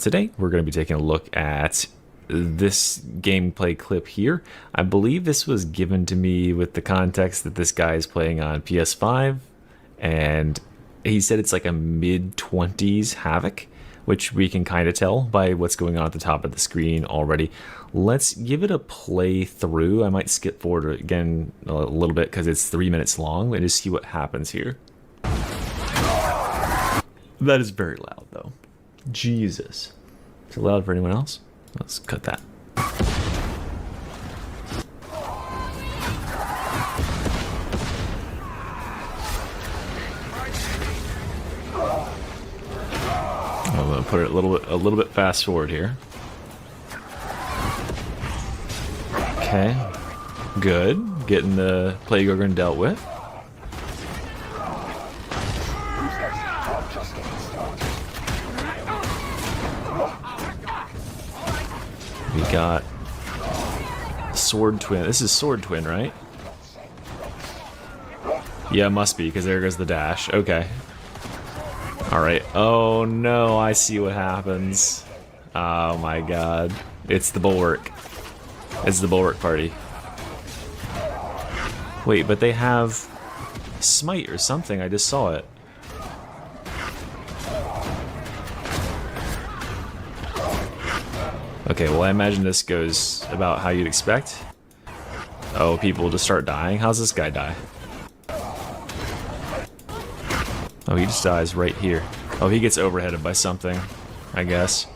Today, we're going to be taking a look at this gameplay clip here. I believe this was given to me with the context that this guy is playing on PS5, and he said it's like a mid-20s Havoc, which we can kind of tell by what's going on at the top of the screen already. Let's give it a play through. I might skip forward again a little bit because it's 3 minutes long, and just see what happens here. That is very loud, though. Jesus. Is it loud for anyone else? Let's cut that. I'm gonna put it a little bit fast forward here. Okay, good. Getting the Plague Ogre dealt with. We got Sword Twin. This is Sword Twin, right? Yeah, it must be, because there goes the dash. Okay. Alright. Oh no, I see what happens. Oh my god. It's the Bulwark. It's the Bulwark party. Wait, but they have Smite or something. I just saw it. Okay, well, I imagine this goes about how you'd expect. Oh, people just start dying? How's this guy die? Oh, he just dies right here. Oh, he gets overheaded by something, I guess.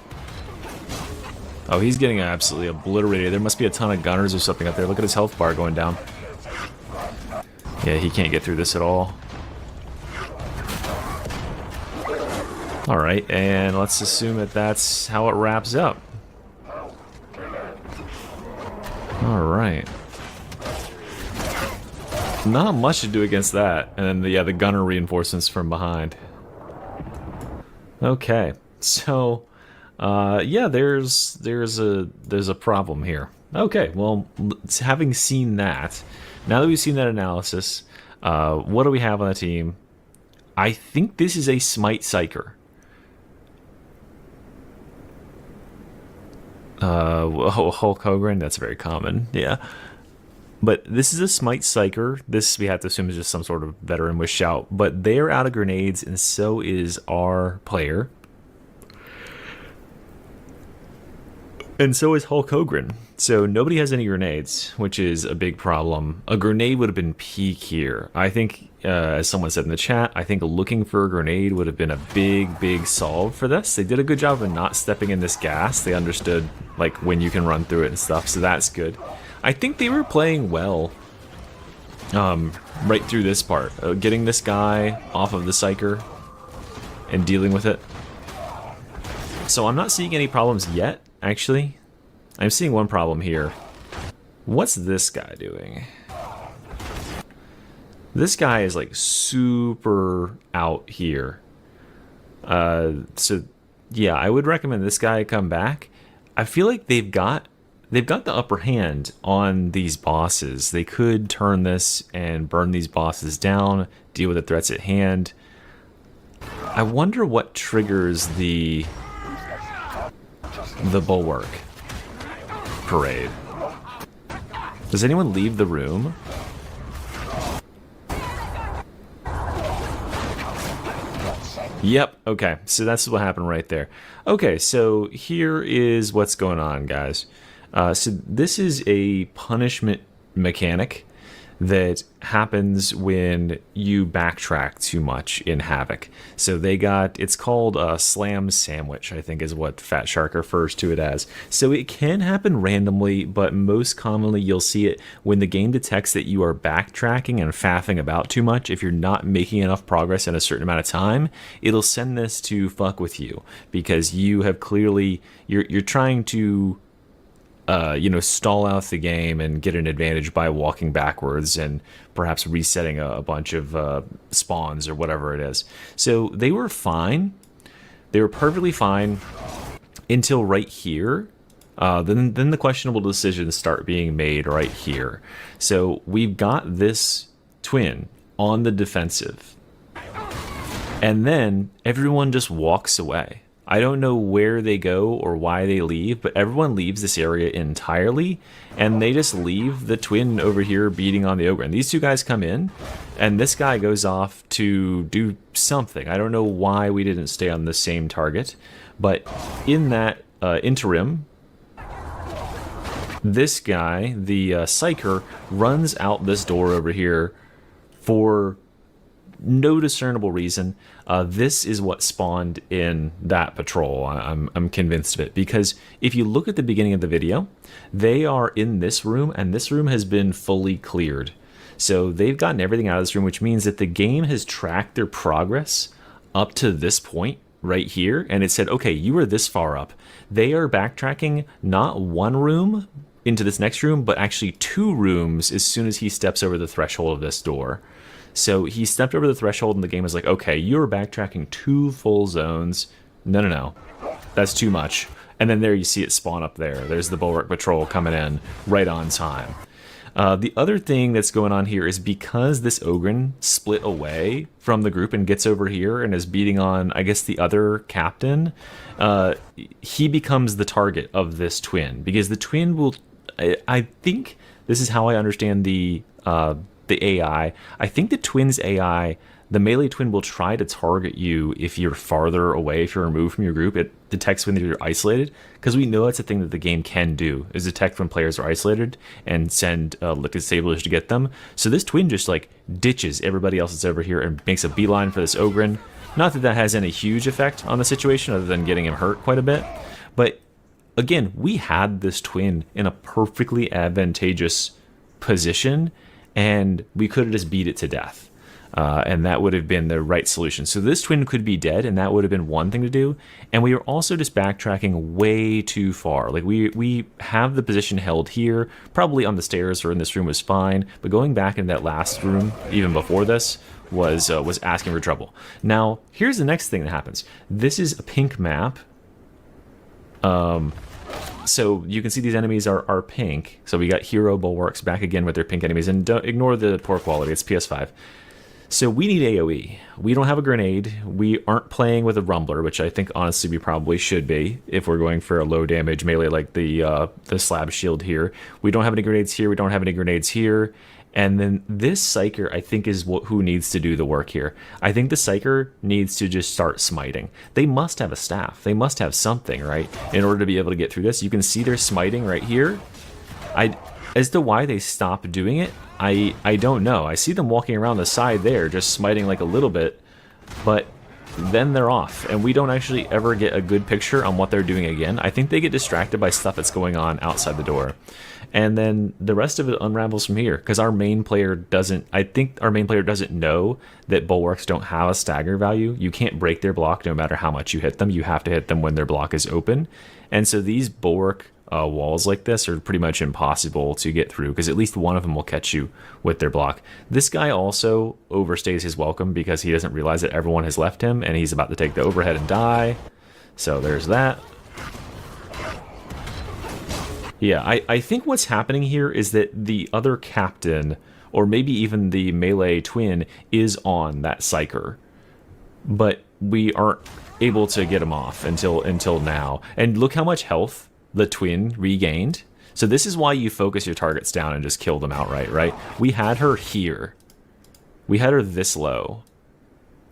Oh, he's getting absolutely obliterated. There must be a ton of gunners or something up there. Look at his health bar going down. Yeah, he can't get through this at all. Alright, and let's assume that that's how it wraps up. Alright. Not much to do against that. And then, yeah, the gunner reinforcements from behind. Okay. So, yeah, there's a problem here. Okay, well, having seen that, now that we've seen that analysis, what do we have on the team? I think this is a Smite Psyker. Hulk Hogan, that's very common, yeah. But this is a Smite Psyker. This, we have to assume, is just some sort of veteran with shout. But they're out of grenades, and so is our player. And so is Hulk Hogan. So nobody has any grenades, which is a big problem. A grenade would have been peak here. I think, as someone said in the chat, I think looking for a grenade would have been a big solve for this. They did a good job of not stepping in this gas. They understood, like, when you can run through it and stuff, so that's good. I think they were playing well right through this part. Getting this guy off of the Psyker and dealing with it. So I'm not seeing any problems yet, actually. I'm seeing one problem here. What's this guy doing? This guy is like super out here. So yeah, I would recommend this guy come back. I feel like they've got the upper hand on these bosses. They could turn this and burn these bosses down, deal with the threats at hand. I wonder what triggers the Bulwark parade. Does anyone leave the room? Yep, okay, so that's what happened right there. Okay, so here is what's going on, guys. So this is a punishment mechanic that happens when you backtrack too much in Havoc. So they got, it's called a slam sandwich, I think is what Fat Shark refers to it as. So it can happen randomly, but most commonly you'll see it when the game detects that you are backtracking and faffing about too much. If you're not making enough progress in a certain amount of time, it'll send this to fuck with you because you have clearly, you're trying to you know, stall out the game and get an advantage by walking backwards and perhaps resetting a bunch of spawns or whatever it is. So they were fine. They were perfectly fine until right here. Then the questionable decisions start being made right here. So we've got this twin on the defensive. And then everyone just walks away. I don't know where they go or why they leave, but everyone leaves this area entirely, and they just leave the twin over here beating on the ogre. And these two guys come in, and this guy goes off to do something. I don't know why we didn't stay on the same target, but in that interim, this guy, the Psyker, runs out this door over here for no discernible reason. This is what spawned in that patrol. I'm convinced of it, because if you look at the beginning of the video, they are in this room, and this room has been fully cleared. So they've gotten everything out of this room, which means that the game has tracked their progress up to this point right here, and it said, okay, you were this far up. They are backtracking not one room into this next room, but actually 2 rooms as soon as he steps over the threshold of this door. So he stepped over the threshold, and the game was like, okay, you're backtracking 2 full zones. No. That's too much. And then there you see it spawn up there. There's the Bulwark Patrol coming in right on time. The other thing that's going on here is because this Ogren split away from the group and gets over here and is beating on, I guess, the other captain, he becomes the target of this twin. Because the twin will... I think this is how I understand the AI. I think the twin's AI, the melee twin, will try to target you if you're farther away, if you're removed from your group. It detects when you're isolated, because we know it's a thing that the game can do, is detect when players are isolated and send liquid disablers to get them. So this twin just like ditches everybody else that's over here and makes a beeline for this Ogren. Not that that has any huge effect on the situation other than getting him hurt quite a bit, but again, we had this twin in a perfectly advantageous position, and we could have just beat it to death. And that would have been the right solution. So this twin could be dead, and that would have been one thing to do. And we were also just backtracking way too far. Like, we have the position held here, probably on the stairs or in this room was fine, but going back in that last room, even before this, was asking for trouble. Now, here's the next thing that happens. This is a pink map. So you can see these enemies are pink. So we got Hero Bulwarks back again with their pink enemies. And don't ignore the poor quality. It's PS5. So we need AoE. We don't have a grenade. We aren't playing with a Rumbler, which I think honestly we probably should be if we're going for a low damage melee like the slab shield here. We don't have any grenades here. We don't have any grenades here. And then this Psyker, I think, is who needs to do the work here. I think the Psyker needs to just start smiting. They must have a staff. They must have something, right, in order to be able to get through this. You can see they're smiting right here. As to why they stopped doing it, I don't know. I see them walking around the side there, just smiting like a little bit, but then they're off, and we don't actually ever get a good picture on what they're doing again. I think they get distracted by stuff that's going on outside the door. And then the rest of it unravels from here, because our main player doesn't, I think our main player doesn't know that Bulwarks don't have a stagger value. You can't break their block no matter how much you hit them. You have to hit them when their block is open. And so these Bulwark walls like this are pretty much impossible to get through, because at least one of them will catch you with their block. This guy also overstays his welcome because he doesn't realize that everyone has left him, and he's about to take the overhead and die. So there's that. Yeah, I think what's happening here is that the other captain, or maybe even the melee twin, is on that Psyker. But we aren't able to get him off until now. And look how much health the twin regained. So this is why you focus your targets down and just kill them outright, right? We had her here. We had her this low.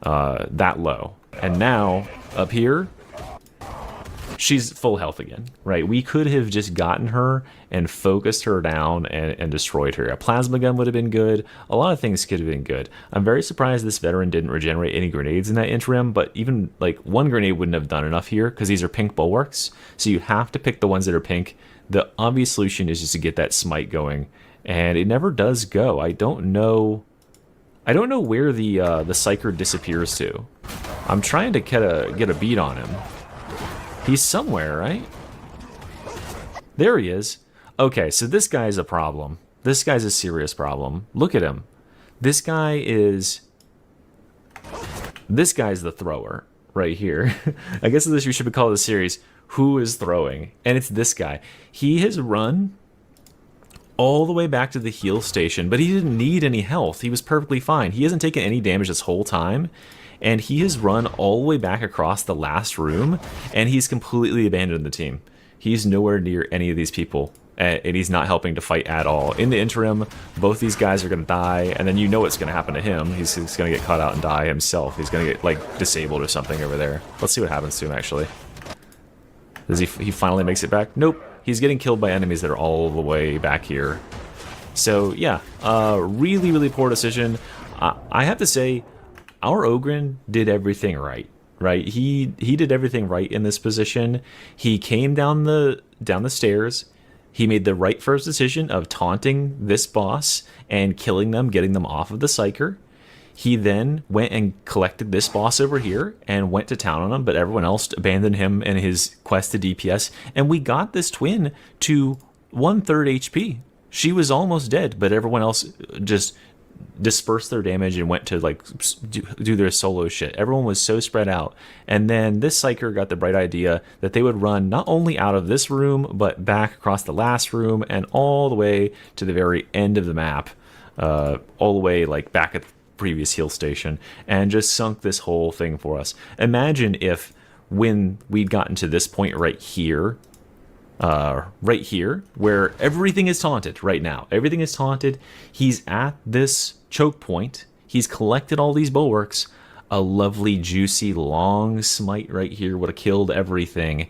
That low. And now, up here, she's full health again, right? We could have just gotten her and focused her down and destroyed her. A plasma gun would have been good. A lot of things could have been good. I'm very surprised this veteran didn't regenerate any grenades in that interim, but even like one grenade wouldn't have done enough here because these are pink bulwarks. So you have to pick the ones that are pink. The obvious solution is just to get that smite going, and it never does go. I don't know where the Psyker disappears to. I'm trying to get a beat on him. He's somewhere, right? There he is. Okay, so this guy's a problem. This guy's a serious problem. Look at him. This guy's the thrower right here. I guess this we should call the series Who is Throwing? And it's this guy. He has run all the way back to the heal station, but he didn't need any health. He was perfectly fine. He hasn't taken any damage this whole time. and he has run all the way back across the last room, and he's completely abandoned the team. He's nowhere near any of these people, and he's not helping to fight at all. In the interim, both these guys are going to die, and then you know what's going to happen to him. He's going to get caught out and die himself. He's going to get, like, disabled or something over there. Let's see what happens to him, actually. Does he finally makes it back? Nope. He's getting killed by enemies that are all the way back here. So, yeah, really, really poor decision. I have to say, our Ogren did everything right. Right? He did everything right in this position. He came down the stairs. He made the right first decision of taunting this boss and killing them, getting them off of the Psyker. He then went and collected this boss over here and went to town on him, but everyone else abandoned him in his quest to DPS. And we got this twin to 1/3 HP. She was almost dead, but everyone else just dispersed their damage and went to like do their solo shit. Everyone was so spread out. And then this Psyker got the bright idea that they would run not only out of this room, but back across the last room and all the way to the very end of the map, all the way like back at the previous heal station, and just sunk this whole thing for us. Imagine if when we'd gotten to this point right here, where everything is taunted right now. Everything is taunted. He's at this choke point. He's collected all these bulwarks. A lovely, juicy, long smite right here would have killed everything.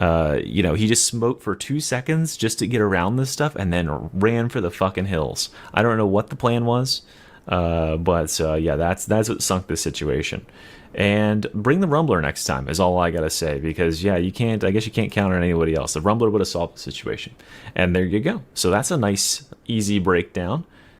You know, he just smoked for 2 seconds just to get around this stuff and then ran for the fucking hills. I don't know what the plan was, but yeah, that's what sunk this situation. And bring the Rumbler next time is all I gotta say, because yeah, I guess you can't count on anybody else. The Rumbler would have solved the situation. And there you go. So that's a nice, easy breakdown